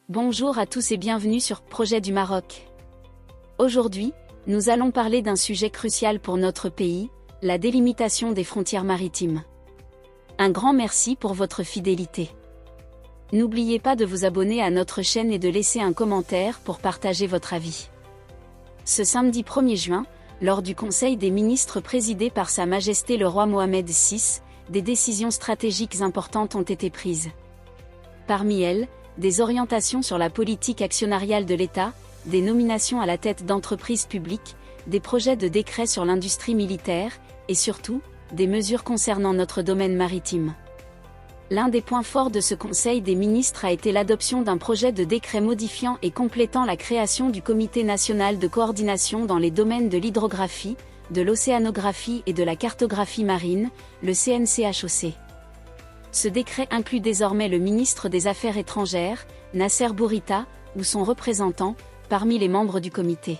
Bonjour à tous et bienvenue sur Projet du Maroc. Aujourd'hui, nous allons parler d'un sujet crucial pour notre pays, la délimitation des frontières maritimes. Un grand merci pour votre fidélité. N'oubliez pas de vous abonner à notre chaîne et de laisser un commentaire pour partager votre avis. Ce samedi 1er juin, lors du Conseil des ministres présidé par Sa Majesté le roi Mohamed VI, des décisions stratégiques importantes ont été prises. Parmi elles, des orientations sur la politique actionnariale de l'État, des nominations à la tête d'entreprises publiques, des projets de décret sur l'industrie militaire, et surtout, des mesures concernant notre domaine maritime. L'un des points forts de ce Conseil des ministres a été l'adoption d'un projet de décret modifiant et complétant la création du Comité national de coordination dans les domaines de l'hydrographie, de l'océanographie et de la cartographie marine, le CNCHOC. Ce décret inclut désormais le ministre des Affaires étrangères, Nasser Bourita, ou son représentant, parmi les membres du comité.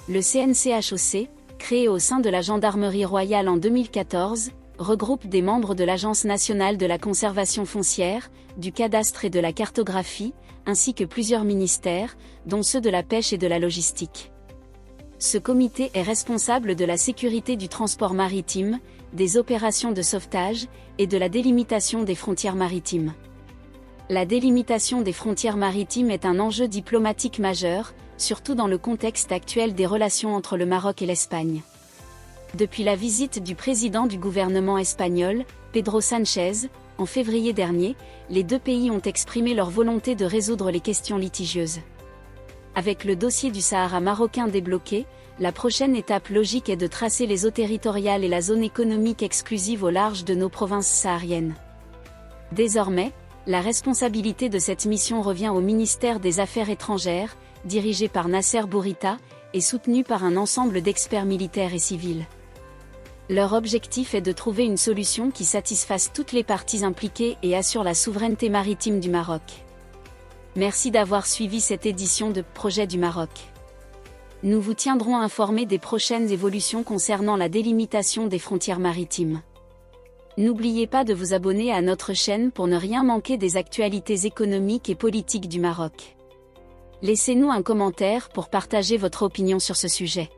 Le CNCHOC, créé au sein de la Gendarmerie royale en 2014, regroupe des membres de l'Agence nationale de la conservation foncière, du cadastre et de la cartographie, ainsi que plusieurs ministères, dont ceux de la pêche et de la logistique. Ce comité est responsable de la sécurité du transport maritime, des opérations de sauvetage, et de la délimitation des frontières maritimes. La délimitation des frontières maritimes est un enjeu diplomatique majeur, surtout dans le contexte actuel des relations entre le Maroc et l'Espagne. Depuis la visite du président du gouvernement espagnol, Pedro Sánchez, en février dernier, les deux pays ont exprimé leur volonté de résoudre les questions litigieuses. Avec le dossier du Sahara marocain débloqué, la prochaine étape logique est de tracer les eaux territoriales et la zone économique exclusive au large de nos provinces sahariennes. Désormais, la responsabilité de cette mission revient au ministère des Affaires étrangères, dirigé par Nasser Bourita, et soutenu par un ensemble d'experts militaires et civils. Leur objectif est de trouver une solution qui satisfasse toutes les parties impliquées et assure la souveraineté maritime du Maroc. Merci d'avoir suivi cette édition de Projet du Maroc. Nous vous tiendrons informés des prochaines évolutions concernant la délimitation des frontières maritimes. N'oubliez pas de vous abonner à notre chaîne pour ne rien manquer des actualités économiques et politiques du Maroc. Laissez-nous un commentaire pour partager votre opinion sur ce sujet.